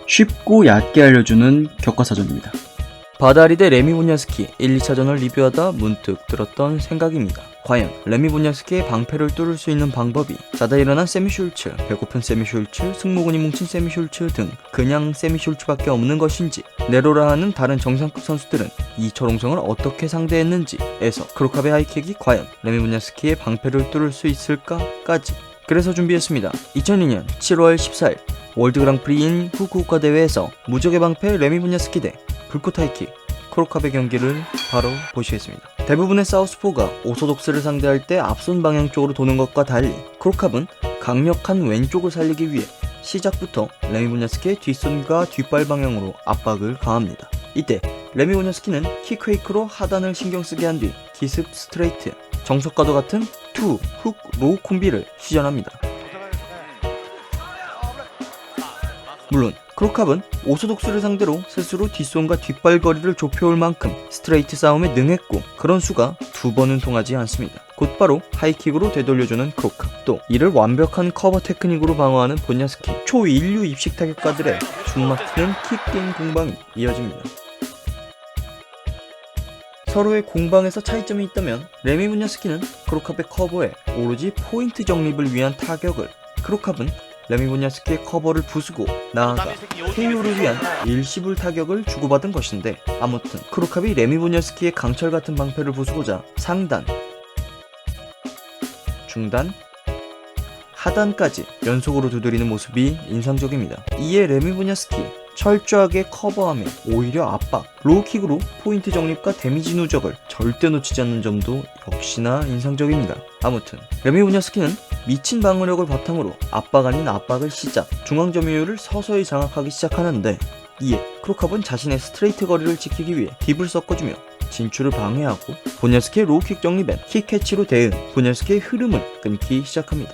쉽고 얕게 알려주는 교과서전입니다. 바다리 대 레미 보냐스키 1, 2차전을 리뷰하다 문득 들었던 생각입니다. 과연 레미 보냐스키의 방패를 뚫을 수 있는 방법이 자다 일어난 세미 슐츠, 배고픈 세미 슐츠, 승모근이 뭉친 세미 슐츠 등 그냥 세미 슐츠밖에 없는 것인지, 네로라 하는 다른 정상급 선수들은 이 초롱성을 어떻게 상대했는지에서 크로캅의 하이킥이 과연 레미 보냐스키의 방패를 뚫을 수 있을까까지 그래서 준비했습니다. 2002년 7월 14일 월드 그랑프리인 후쿠오카 대회에서 무적의 방패 레미 보냐스키 대 불꽃 하이킥 크로캅의 경기를 바로 보시겠습니다. 대부분의 사우스포가 오소독스를 상대할 때 앞손 방향 쪽으로 도는 것과 달리 크로캅은 강력한 왼쪽을 살리기 위해 시작부터 레미 보냐스키의 뒷손과 뒷발 방향으로 압박을 가합니다. 이때 레미 보냐스키는 킥페이크로 하단을 신경쓰게 한 뒤 기습 스트레이트, 정석과도 같은 투, 훅, 로우 콤비를 시전합니다. 물론 크로캅은 오소독스를 상대로 스스로 뒷손과 뒷발 거리를 좁혀올 만큼 스트레이트 싸움에 능했고 그런 수가 두 번은 통하지 않습니다. 곧바로 하이킥으로 되돌려주는 크로캅, 또 이를 완벽한 커버 테크닉으로 방어하는 보냐스키, 초인류 입식 타격가들의 숨막히는 킥게임 공방이 이어집니다. 서로의 공방에서 차이점이 있다면 레미 보냐스키는 크로캅의 커버에 오로지 포인트 정립을 위한 타격을, 크로캅은 레미 보냐스키의 커버를 부수고 나아가 KO를 위한 일시불 타격을 주고받은 것인데, 아무튼 크로캅이 레미 보냐스키의 강철 같은 방패를 부수고자 상단, 중단, 하단까지 연속으로 두드리는 모습이 인상적입니다. 이에 레미 보냐스키 철저하게 커버하며 오히려 압박, 로우킥으로 포인트 정립과 데미지 누적을 절대 놓치지 않는 점도 역시나 인상적입니다. 아무튼 레미 보냐스키는 미친 방어력을 바탕으로 압박 아닌 압박을 시작, 중앙 점유율을 서서히 장악하기 시작하는데, 이에 크로캅은 자신의 스트레이트 거리를 지키기 위해 딥을 섞어주며 진출을 방해하고 보냐스키의 로우킥 정립엔 킥캐치로 대응, 보냐스키의 흐름을 끊기 시작합니다.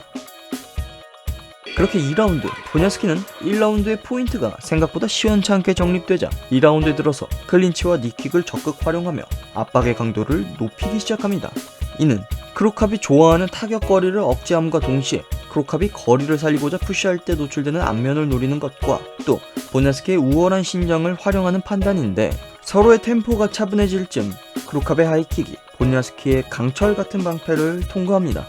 그렇게 2라운드, 보냐스키는 1라운드의 포인트가 생각보다 시원찮게 정립되자 2라운드에 들어서 클린치와 니킥을 적극 활용하며 압박의 강도를 높이기 시작합니다. 이는 크로캅이 좋아하는 타격 거리를 억제함과 동시에 크로캅이 거리를 살리고자 푸시할 때 노출되는 안면을 노리는 것과 또 보냐스키의 우월한 신장을 활용하는 판단인데, 서로의 템포가 차분해질 즈음 크로캅의 하이킥이 보냐스키의 강철 같은 방패를 통과합니다.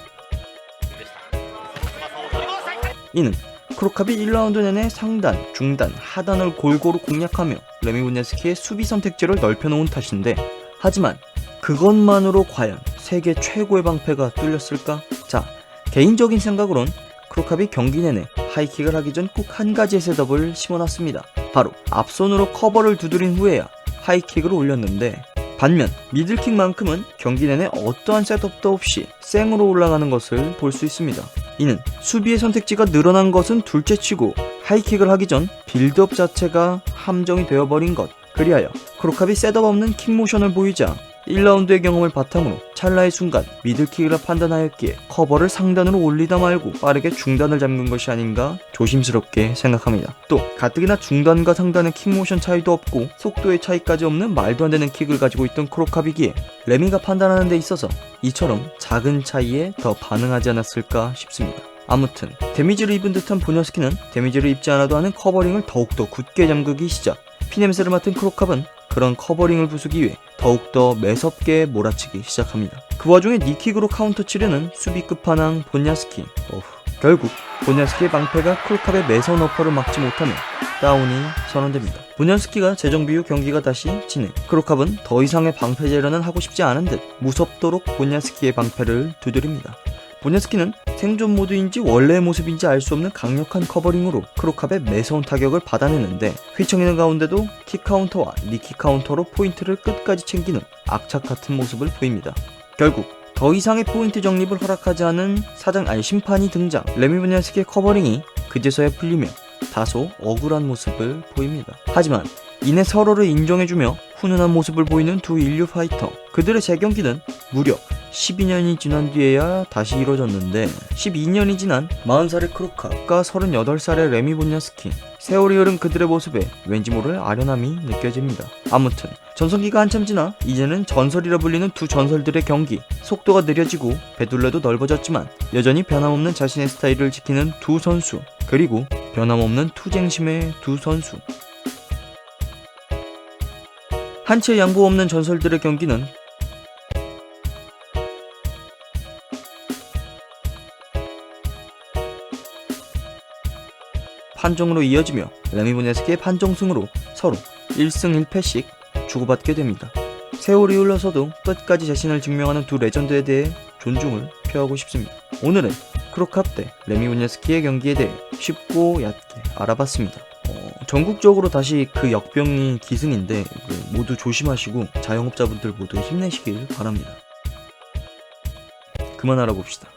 이는 크로캅이 1라운드 내내 상단, 중단, 하단을 골고루 공략하며 레미 보냐스키의 수비 선택지를 넓혀놓은 탓인데, 하지만 그것만으로 과연 세계 최고의 방패가 뚫렸을까? 자, 개인적인 생각으론 크로캅이 경기 내내 하이킥을 하기 전 꼭 한 가지의 셋업을 심어놨습니다. 바로 앞손으로 커버를 두드린 후에야 하이킥을 올렸는데, 반면 미들킥만큼은 경기 내내 어떠한 셋업도 없이 생으로 올라가는 것을 볼 수 있습니다. 이는 수비의 선택지가 늘어난 것은 둘째치고 하이킥을 하기 전 빌드업 자체가 함정이 되어버린 것, 그리하여 크로캅이 셋업 없는 킥모션을 보이자 1라운드의 경험을 바탕으로 찰나의 순간 미들킥이라 판단하였기에 커버를 상단으로 올리다 말고 빠르게 중단을 잡는 것이 아닌가 조심스럽게 생각합니다. 또 가뜩이나 중단과 상단의 킥모션 차이도 없고 속도의 차이까지 없는 말도 안 되는 킥을 가지고 있던 크로캅이기에 레미가 판단하는 데 있어서 이처럼 작은 차이에 더 반응하지 않았을까 싶습니다. 아무튼 데미지를 입은 듯한 보냐스키는 데미지를 입지 않아도 하는 커버링을 더욱더 굳게 잠그기 시작, 피냄새를 맡은 크로캅은 그런 커버링을 부수기 위해 더욱더 매섭게 몰아치기 시작합니다. 그 와중에 니킥으로 카운터 치려는 수비 끝판왕 보냐스키. 결국 보냐스키의 방패가 크로캅의 매서운 어퍼를 막지 못하며 다운이 선언됩니다. 보냐스키가 재정비 후 경기가 다시 진행. 크로캅은 더 이상의 방패 재련은 하고 싶지 않은 듯 무섭도록 보냐스키의 방패를 두드립니다. 보냐스키는 생존 모드인지 원래의 모습인지 알 수 없는 강력한 커버링으로 크로캅의 매서운 타격을 받아내는데, 휘청이는 가운데도 킥 카운터와 니킥 카운터로 포인트를 끝까지 챙기는 악착 같은 모습을 보입니다. 결국 더 이상의 포인트 정립을 허락하지 않은 심판이 등장. 레미 보냐스키의 커버링이 그제서야 풀리며 다소 억울한 모습을 보입니다. 하지만 이내 서로를 인정해주며 훈훈한 모습을 보이는 두 인류 파이터, 그들의 재경기는 무려 12년이 지난 뒤에야 다시 이뤄졌는데 12년이 지난 40살의 크로캅과 38살의 레미 본야스키. 세월이 흐른 그들의 모습에 왠지 모를 아련함이 느껴집니다. 아무튼 전성기가 한참 지나 이제는 전설이라 불리는 두 전설들의 경기. 속도가 느려지고 배둘레도 넓어졌지만 여전히 변함없는 자신의 스타일을 지키는 두 선수, 그리고 변함없는 투쟁심의 두 선수. 한치의 양보 없는 전설들의 경기는 판정으로 이어지며 레미 본야스키의 판정승으로 서로 1승 1패씩 주고받게 됩니다. 세월이 흘러서도 끝까지 자신을 증명하는 두 레전드에 대해 존중을 표하고 싶습니다. 오늘은 크로캅 대 레미 본야스키의 경기에 대해 쉽고 얕게 알아봤습니다. 전국적으로 다시 그 역병이 기승인데 모두 조심하시고 자영업자분들 모두 힘내시길 바랍니다. 그만 알아봅시다.